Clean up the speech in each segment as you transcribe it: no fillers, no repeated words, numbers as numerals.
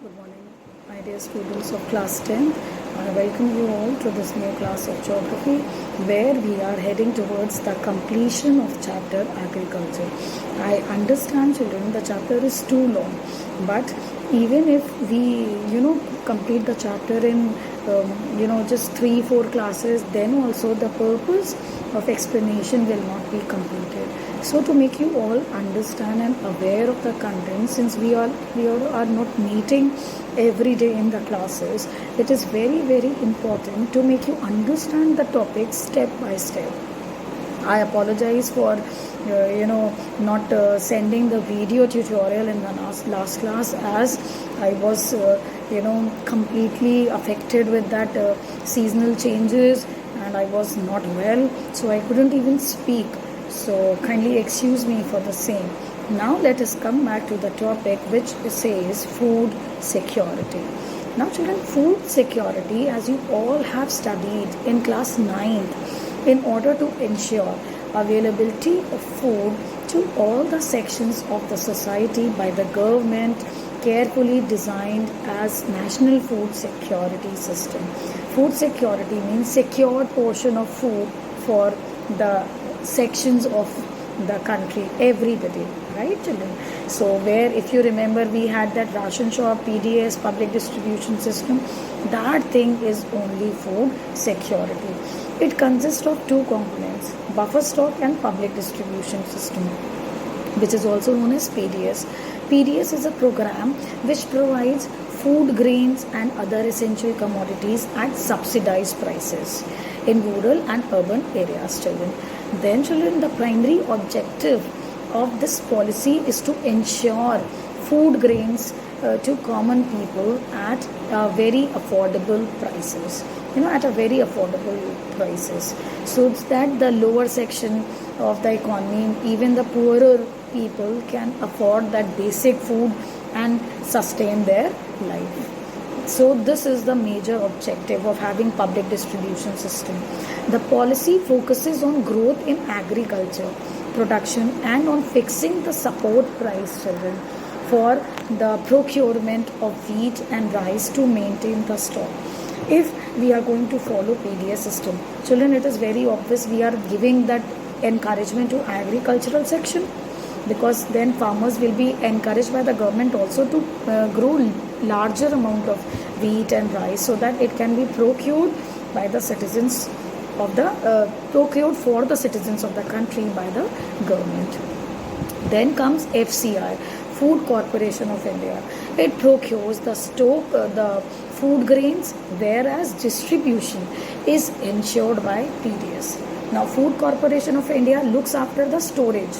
Good morning, my dear students of class 10th. I welcome you all to this new class of geography where we are heading towards the completion of chapter agriculture. I understand, children, the chapter is too long, but even if we complete the chapter in just 3-4 classes, then also the purpose of explanation will not be completed. So to make you all understand and aware of the content, since we are not meeting every day in the classes, it is very important to make you understand the topic step by step. I apologize for not sending the video tutorial in the last class, as I was completely affected with that seasonal changes, and I was not well, so I couldn't even speak. So kindly excuse me for the same. Now let us come back to the topic, which says food security. Now children, food security, as you all have studied in class 9th, in order to ensure availability of food to all the sections of the society by the government, carefully designed as National Food Security System. Food security means secured portion of food for the sections of the country, everybody, right children? So where, if you remember, we had that ration shop, PDS, public distribution system, that thing is only food security. It consists of two components, buffer stock and public distribution system, which is also known as PDS. PDS is a program which provides food, grains and other essential commodities at subsidized prices in rural and urban areas, children. Then children, the primary objective of this policy is to ensure food grains to common people at very affordable prices, at a very affordable prices, so that the lower section of the economy, even the poorer people, can afford that basic food and sustain their life. So this is the major objective of having public distribution system. The policy focuses on growth in agriculture production and on fixing the support price, children, for the procurement of wheat and rice to maintain the stock. If we are going to follow PDS system, children, it is very obvious we are giving that encouragement to agricultural section, because then farmers will be encouraged by the government also to grow larger amount of wheat and rice, so that it can be procured by the citizens of the procured for the citizens of the country by the government. Then comes FCI, Food Corporation of India. It procures the stock, the food grains, whereas distribution is ensured by PDS. Now Food Corporation of India looks after the storage,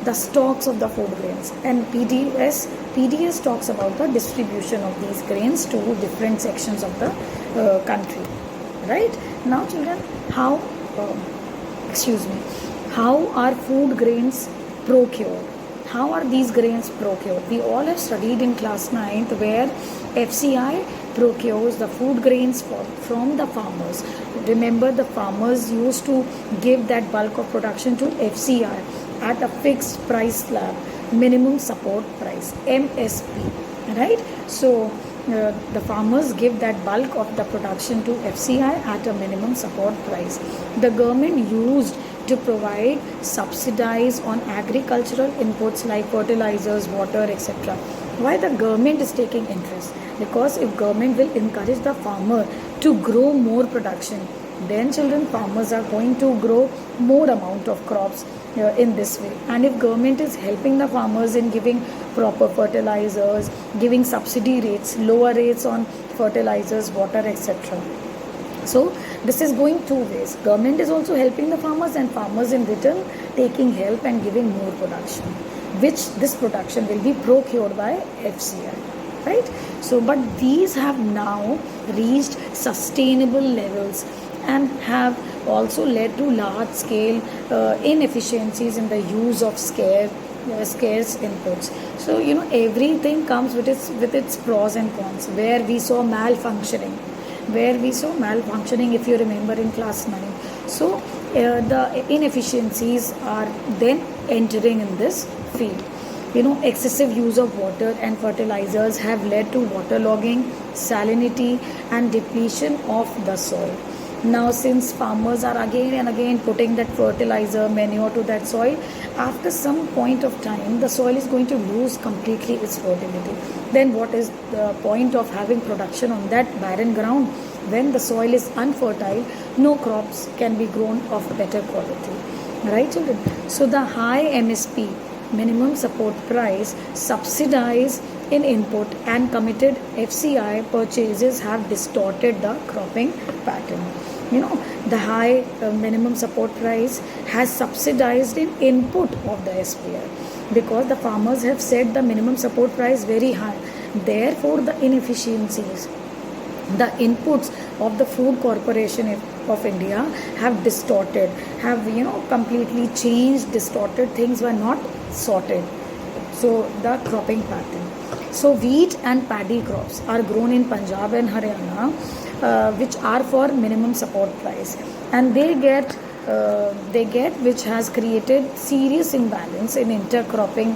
the stocks of the food grains, and PDS talks about the distribution of these grains to different sections of the country, right? Now children, how are food grains procured? How are these grains procured? We all have studied in class 9th where FCI procures the food grains from the farmers. Remember, the farmers used to give that bulk of production to FCI at a fixed price slab, minimum support price, MSP, right? So the farmers give that bulk of the production to FCI at a minimum support price. The government used to provide subsidies on agricultural inputs like fertilizers, water, etc. Why the government is taking interest? Because if government will encourage the farmer to grow more production, then children, farmers are going to grow more amount of crops in this way. And if government is helping the farmers in giving proper fertilizers, giving subsidy rates, lower rates on fertilizers, water, etc. So this is going two ways. Government is also helping the farmers, and farmers in return taking help and giving more production, which this production will be procured by FCI, right? So but these have now reached sustainable levels and have also led to large scale inefficiencies in the use of scarce inputs. So everything comes with its pros and cons. Where we saw malfunctioning, if you remember in class 9. So the inefficiencies are then entering in this field. Excessive use of water and fertilizers have led to waterlogging, salinity, and depletion of the soil. Now, since farmers are again and again putting that fertilizer, manure to that soil, after some point of time, the soil is going to lose completely its fertility. Then, what is the point of having production on that barren ground? When the soil is unfertile, no crops can be grown of better quality. Right, children? So, the high MSP, minimum support price, subsidized in input and committed FCI purchases have distorted the cropping pattern. The high minimum support price has subsidized in input of the SPI because the farmers have set the minimum support price very high. Therefore, the inefficiencies, the inputs of the Food Corporation of India have distorted, have completely changed, distorted. Things were not sorted. So the cropping pattern. So wheat and paddy crops are grown in Punjab and Haryana, which are for minimum support price, and they get which has created serious imbalance in intercropping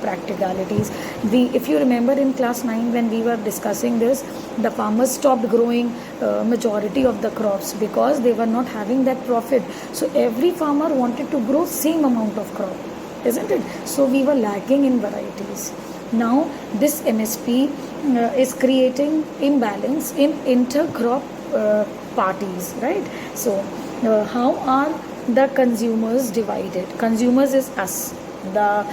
practicalities. If you remember in class 9 when we were discussing this, the farmers stopped growing majority of the crops because they were not having that profit. So every farmer wanted to grow same amount of crop, isn't it? So we were lacking in varieties. Now this MSP is creating imbalance in intercrop parties, right? So how are the consumers divided? Consumers is us, the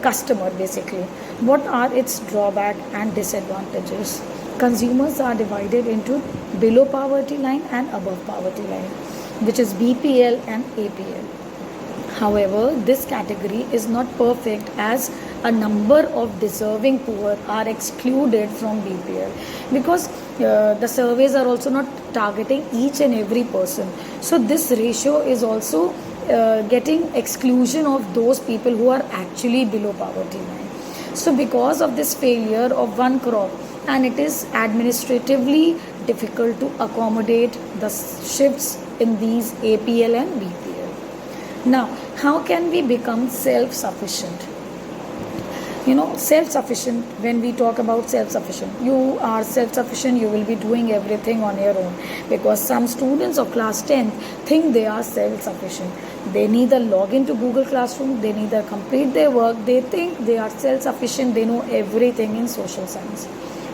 customer basically. What are its drawback and disadvantages? Consumers are divided into below poverty line and above poverty line, which is BPL and APL. However, this category is not perfect as a number of deserving poor are excluded from BPL because the surveys are also not targeting each and every person. So this ratio is also getting exclusion of those people who are actually below poverty line. So because of this failure of one crop, and it is administratively difficult to accommodate the shifts in these APL and BPL. Now, how can we become self-sufficient? Self-sufficient, when we talk about self-sufficient, you are self-sufficient, you will be doing everything on your own, because some students of class 10 think they are self-sufficient. They neither log into Google Classroom, they neither complete their work, they think they are self-sufficient, they know everything in social science.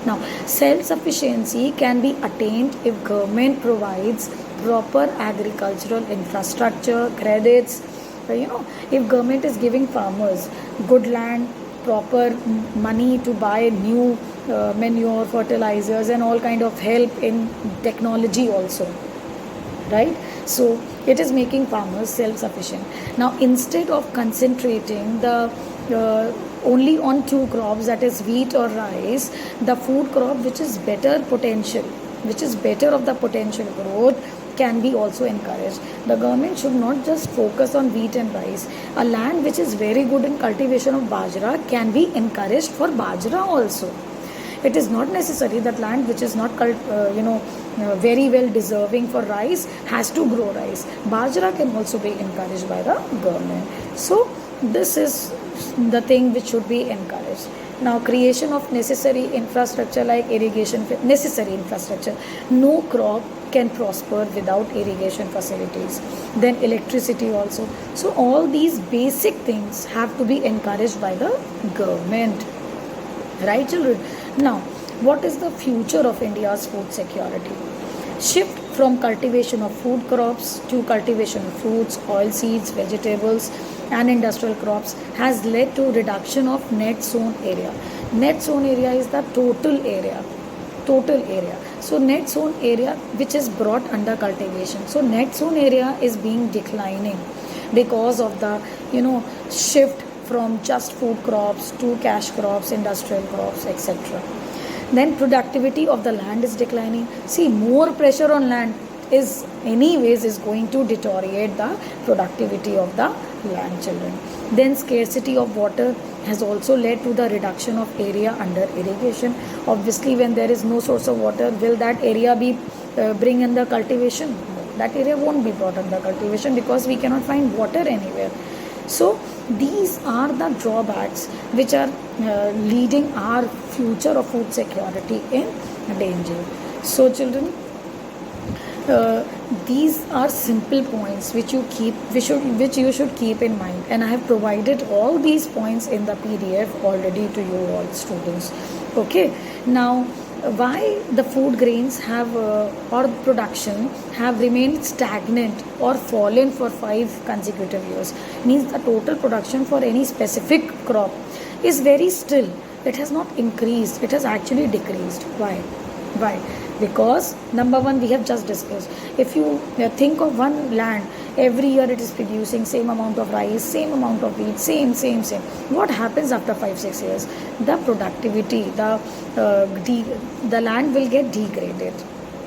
Now, self-sufficiency can be attained if government provides proper agricultural infrastructure, credits. If government is giving farmers good land, proper money to buy new manure, fertilizers, and all kind of help in technology also, right? So it is making farmers self-sufficient. Now, instead of concentrating the only on two crops, that is wheat or rice, the food crop which is better potential, which is better of the potential growth, can be also encouraged. The government should not just focus on wheat and rice. A land which is very good in cultivation of bajra can be encouraged for bajra also. It is not necessary that land which is not very well deserving for rice has to grow rice. Bajra can also be encouraged by the government. So this is the thing which should be encouraged. Now, creation of necessary infrastructure like irrigation, necessary infrastructure. No crop can prosper without irrigation facilities. Then electricity also. So all these basic things have to be encouraged by the government. Right, children? Now, what is the future of India's food security? Shift from cultivation of food crops to cultivation of fruits, oil seeds, vegetables, and industrial crops has led to reduction of net sown area. Net sown area is the total area. So net sown area which is brought under cultivation. So net sown area is being declining because of the shift from just food crops to cash crops, industrial crops, etc. Then productivity of the land is declining. See, more pressure on land is going to deteriorate the productivity of the land, children. Then scarcity of water has also led to the reduction of area under irrigation. Obviously, when there is no source of water, will that area be bring in the cultivation? No, that area won't be brought under cultivation because we cannot find water anywhere. So these are the drawbacks which are leading our future of food security in danger. So children, uh, these are simple points which which you should keep in mind, and I have provided all these points in the PDF already to you all students. Okay, now why the food grains have or production have remained stagnant or fallen for 5 consecutive years means the total production for any specific crop is very still. It has not increased, it has actually decreased. Why? Because number one, we have just discussed. If you think of one land, every year it is producing same amount of rice, same amount of wheat, same. What happens after 5-6 years? The productivity, the land will get degraded.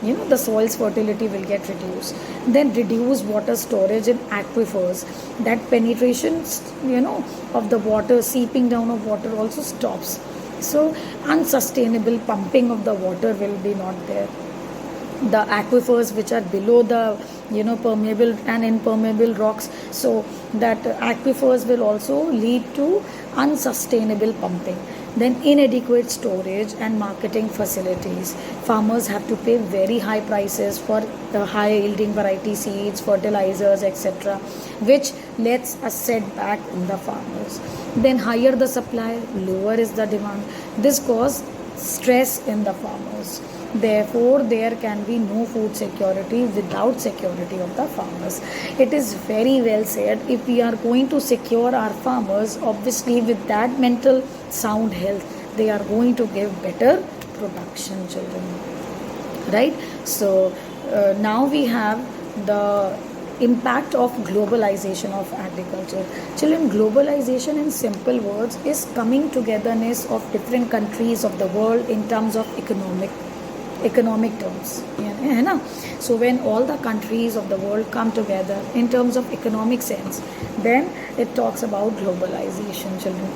The soil's fertility will get reduced. Then reduce water storage in aquifers. That penetration, of the water, seeping down of water also stops. So unsustainable pumping of the water will be not there. The aquifers which are below the permeable and impermeable rocks, so that aquifers will also lead to unsustainable pumping. Then inadequate storage and marketing facilities. Farmers have to pay very high prices for high yielding variety seeds, fertilizers, etc., which lets a setback in the farmers. Then higher the supply, lower is the demand. This causes stress in the farmers. Therefore, there can be no food security without security of the farmers. It is very well said. If we are going to secure our farmers, obviously with that mental sound health, they are going to give better production, children. Right? So now we have the impact of globalization of agriculture. Children, globalization in simple words is coming togetherness of different countries of the world in terms of economic terms. So when all the countries of the world come together in terms of economic sense, then it talks about globalization, children.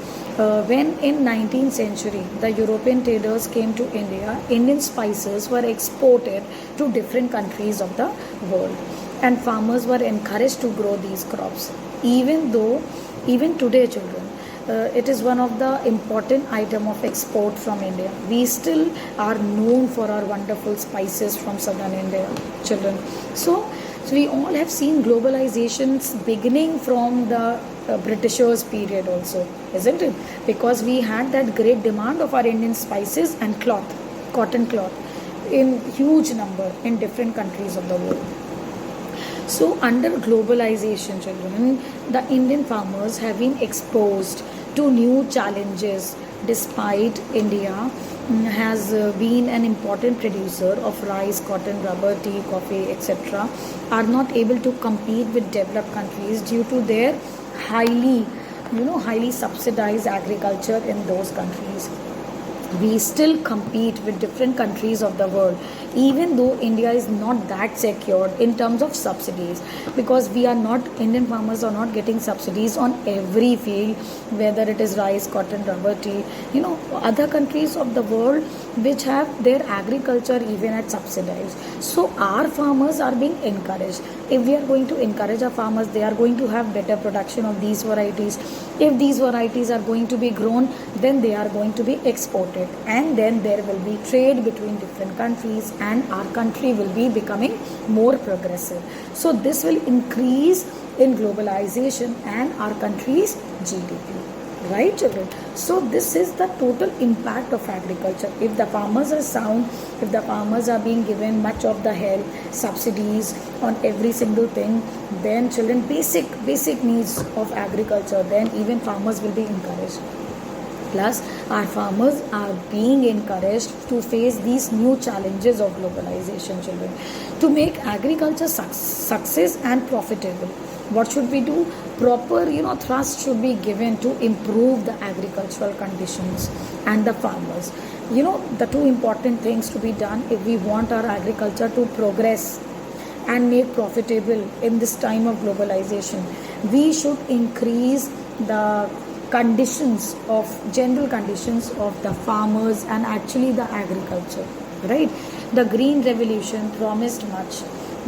When in 19th century the European traders came to India, Indian spices were exported to different countries of the world, and farmers were encouraged to grow these crops. Even today, children, it is one of the important item of export from India. We still are known for our wonderful spices from southern India, children. So we all have seen globalizations beginning from the Britishers period also, isn't it? Because we had that great demand of our Indian spices and cloth, cotton cloth, in huge number in different countries of the world. So under globalization, children, the Indian farmers have been exposed to new challenges. Despite India has been an important producer of rice, cotton, rubber, tea, coffee, etc., are not able to compete with developed countries due to their highly subsidized agriculture in those countries. We still compete with different countries of the world, even though India is not that secured in terms of subsidies, because Indian farmers are not getting subsidies on every field, whether it is rice, cotton, rubber, tea. Other countries of the world which have their agriculture even at subsidized. So our farmers are being encouraged. If we are going to encourage our farmers, they are going to have better production of these varieties. If these varieties are going to be grown, then they are going to be exported, and then there will be trade between different countries, and our country will be becoming more progressive. So this will increase in globalization and our country's GDP. Right, children? So this is the total impact of agriculture. If the farmers are sound, if the farmers are being given much of the help, subsidies on every single thing, then children, basic needs of agriculture, then even farmers will be encouraged. Plus, our farmers are being encouraged to face these new challenges of globalization, children. To make agriculture success and profitable, what should we do? Proper, thrust should be given to improve the agricultural conditions and the farmers. The two important things to be done if we want our agriculture to progress and make profitable in this time of globalization. We should increase the general conditions of the farmers and actually the agriculture, right? The green revolution promised much.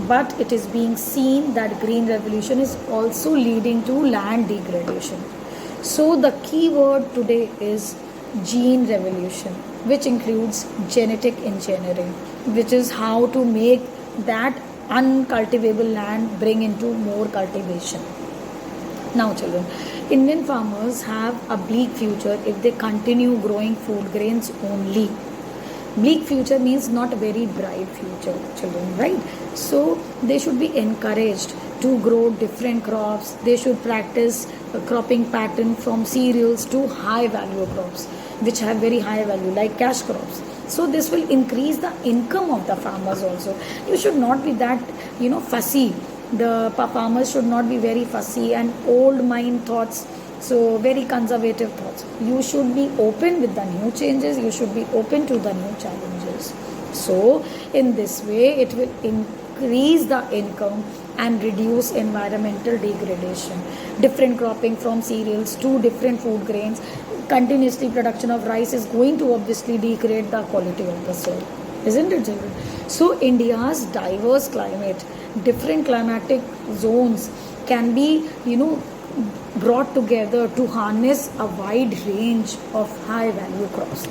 but it is being seen that green revolution is also leading to land degradation. So the key word today is gene revolution, which includes genetic engineering, which is how to make that uncultivable land bring into more cultivation. Now, children, Indian farmers have a bleak future if they continue growing food grains only. Bleak future means not a very bright future, children, right? So they should be encouraged to grow different crops. They should practice a cropping pattern from cereals to high value crops, which have very high value, like cash crops. So this will increase the income of the farmers also. You should not be that fussy. The farmers should not be very fussy and old mind thoughts, so very conservative thoughts. You should be open with the new changes. You should be open to the new challenges. So in this way it will increase the income and reduce environmental degradation. Different cropping from cereals to different food grains, continuously production of rice is going to obviously degrade the quality of the soil, isn't it, children? So India's diverse climate, different climatic zones can be brought together to harness a wide range of high value crops.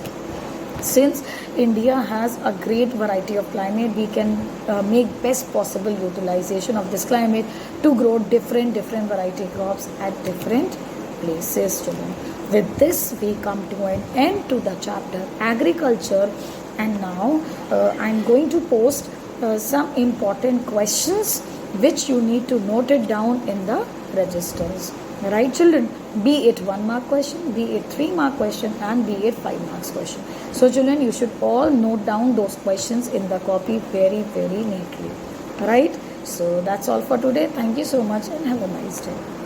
Since India has a great variety of climate, we can make best possible utilization of this climate to grow different variety crops at different places, children. With this, we come to an end to the chapter agriculture, and now I'm going to post some important questions which you need to note it down in the registers. Right, children? Be it 1 mark question, be it 3 mark question, and be it 5 marks question. So children, you should all note down those questions in the copy very neatly. Right? So that's all for today. Thank you so much and have a nice day.